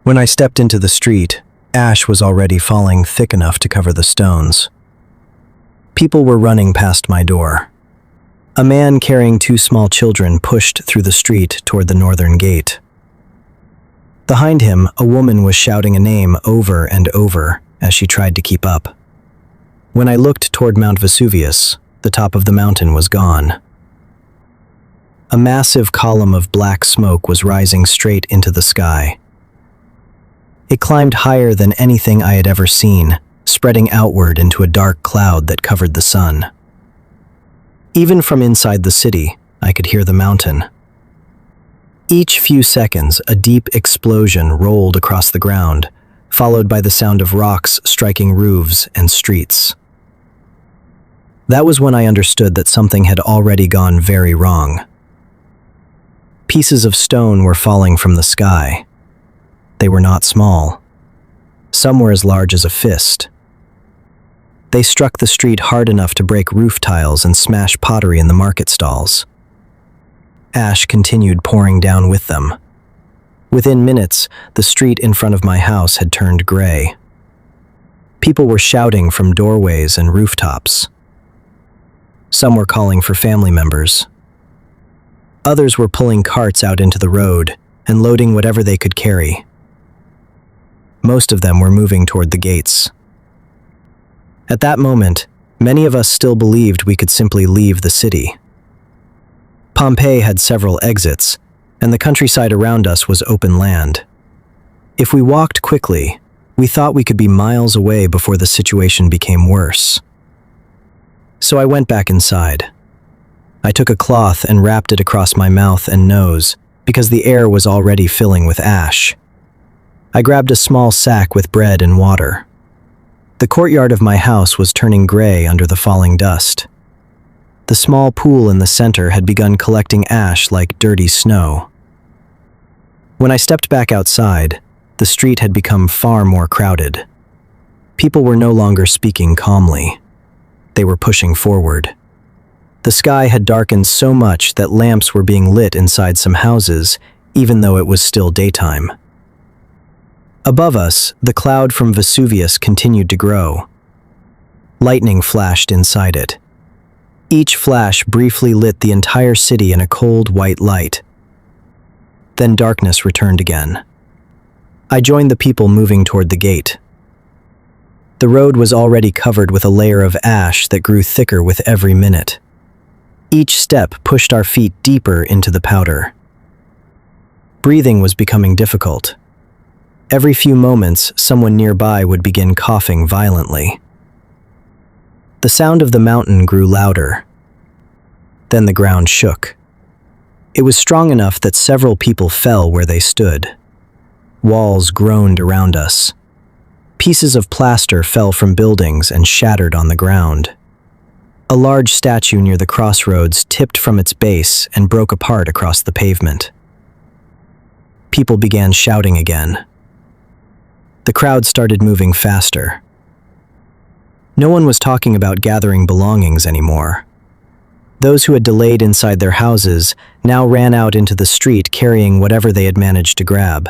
When I stepped into the street, ash was already falling thick enough to cover the stones. People were running past my door. A man carrying two small children pushed through the street toward the northern gate. Behind him, a woman was shouting a name over and over as she tried to keep up. When I looked toward Mount Vesuvius, the top of the mountain was gone. A massive column of black smoke was rising straight into the sky. It climbed higher than anything I had ever seen, spreading outward into a dark cloud that covered the sun. Even from inside the city, I could hear the mountain. Each few seconds, a deep explosion rolled across the ground, followed by the sound of rocks striking roofs and streets. That was when I understood that something had already gone very wrong. Pieces of stone were falling from the sky. They were not small. Some were as large as a fist. They struck the street hard enough to break roof tiles and smash pottery in the market stalls. Ash continued pouring down with them. Within minutes, the street in front of my house had turned gray. People were shouting from doorways and rooftops. Some were calling for family members. Others were pulling carts out into the road and loading whatever they could carry. Most of them were moving toward the gates. At that moment, many of us still believed we could simply leave the city. Pompeii had several exits, and the countryside around us was open land. If we walked quickly, we thought we could be miles away before the situation became worse. So I went back inside. I took a cloth and wrapped it across my mouth and nose because the air was already filling with ash. I grabbed a small sack with bread and water. The courtyard of my house was turning gray under the falling dust. The small pool in the center had begun collecting ash like dirty snow. When I stepped back outside, the street had become far more crowded. People were no longer speaking calmly. They were pushing forward. The sky had darkened so much that lamps were being lit inside some houses, even though it was still daytime. Above us, the cloud from Vesuvius continued to grow. Lightning flashed inside it. Each flash briefly lit the entire city in a cold white light. Then darkness returned again. I joined the people moving toward the gate. The road was already covered with a layer of ash that grew thicker with every minute. Each step pushed our feet deeper into the powder. Breathing was becoming difficult. Every few moments, someone nearby would begin coughing violently. The sound of the mountain grew louder. Then the ground shook. It was strong enough that several people fell where they stood. Walls groaned around us. Pieces of plaster fell from buildings and shattered on the ground. A large statue near the crossroads tipped from its base and broke apart across the pavement. People began shouting again. The crowd started moving faster. No one was talking about gathering belongings anymore. Those who had delayed inside their houses now ran out into the street carrying whatever they had managed to grab.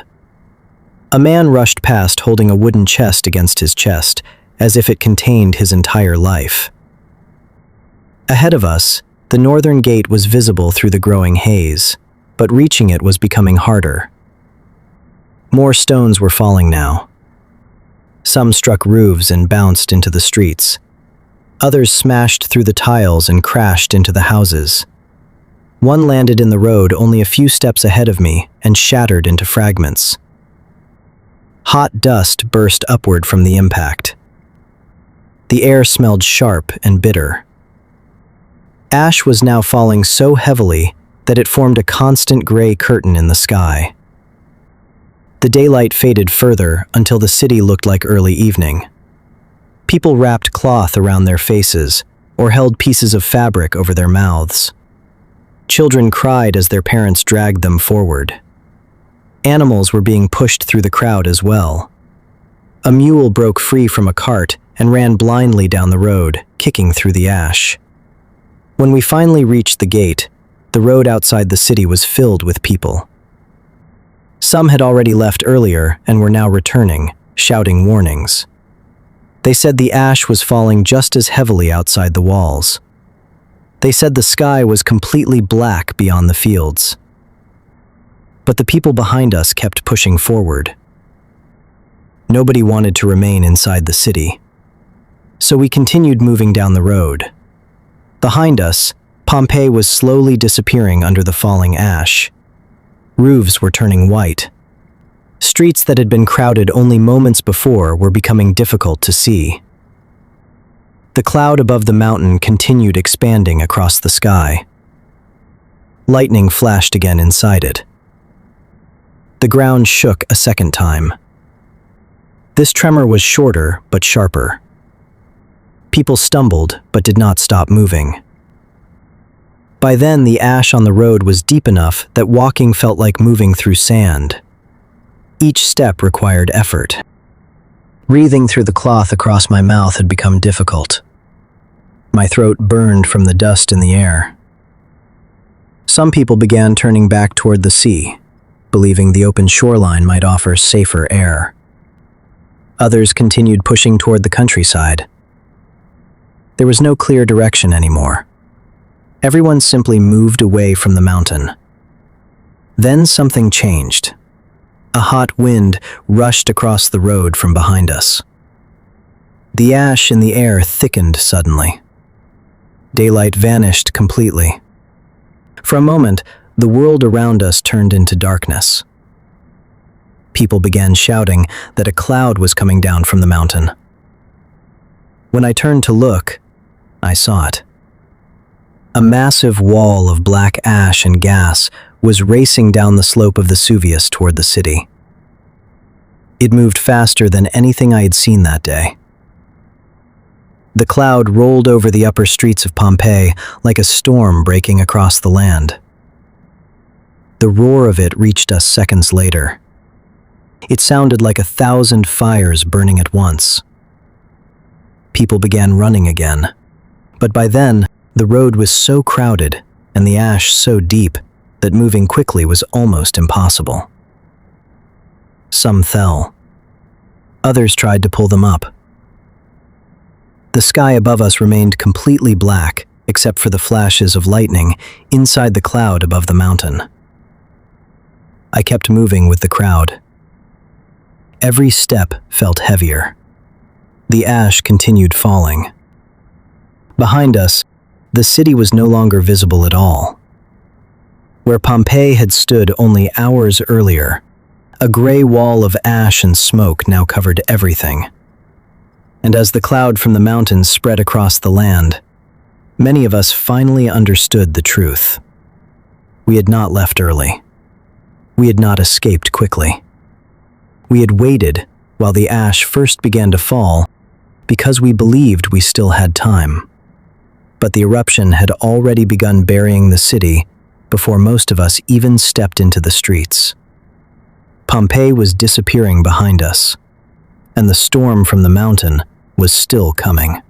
A man rushed past holding a wooden chest against his chest, as if it contained his entire life. Ahead of us, the northern gate was visible through the growing haze, but reaching it was becoming harder. More stones were falling now. Some struck roofs and bounced into the streets. Others smashed through the tiles and crashed into the houses. One landed in the road only a few steps ahead of me and shattered into fragments. Hot dust burst upward from the impact. The air smelled sharp and bitter. Ash was now falling so heavily that it formed a constant gray curtain in the sky. The daylight faded further until the city looked like early evening. People wrapped cloth around their faces or held pieces of fabric over their mouths. Children cried as their parents dragged them forward. Animals were being pushed through the crowd as well. A mule broke free from a cart and ran blindly down the road, kicking through the ash. When we finally reached the gate, the road outside the city was filled with people. Some had already left earlier and were now returning, shouting warnings. They said the ash was falling just as heavily outside the walls. They said the sky was completely black beyond the fields. But the people behind us kept pushing forward. Nobody wanted to remain inside the city. So we continued moving down the road. Behind us, Pompeii was slowly disappearing under the falling ash. Roofs were turning white. Streets that had been crowded only moments before were becoming difficult to see. The cloud above the mountain continued expanding across the sky. Lightning flashed again inside it. The ground shook a second time. This tremor was shorter but sharper. People stumbled but did not stop moving. By then, the ash on the road was deep enough that walking felt like moving through sand. Each step required effort. Breathing through the cloth across my mouth had become difficult. My throat burned from the dust in the air. Some people began turning back toward the sea, believing the open shoreline might offer safer air. Others continued pushing toward the countryside. There was no clear direction anymore. Everyone simply moved away from the mountain. Then something changed. A hot wind rushed across the road from behind us. The ash in the air thickened suddenly. Daylight vanished completely. For a moment, the world around us turned into darkness. People began shouting that a cloud was coming down from the mountain. When I turned to look, I saw it. A massive wall of black ash and gas was racing down the slope of Vesuvius toward the city. It moved faster than anything I had seen that day. The cloud rolled over the upper streets of Pompeii like a storm breaking across the land. The roar of it reached us seconds later. It sounded like 1,000 fires burning at once. People began running again, but by then, the road was so crowded and the ash so deep that moving quickly was almost impossible. Some fell. Others tried to pull them up. The sky above us remained completely black, except for the flashes of lightning inside the cloud above the mountain. I kept moving with the crowd. Every step felt heavier. The ash continued falling. Behind us, the city was no longer visible at all. Where Pompeii had stood only hours earlier, a gray wall of ash and smoke now covered everything. And as the cloud from the mountains spread across the land, many of us finally understood the truth. We had not left early. We had not escaped quickly. We had waited while the ash first began to fall because we believed we still had time. But the eruption had already begun burying the city before most of us even stepped into the streets. Pompeii was disappearing behind us, and the storm from the mountain was still coming.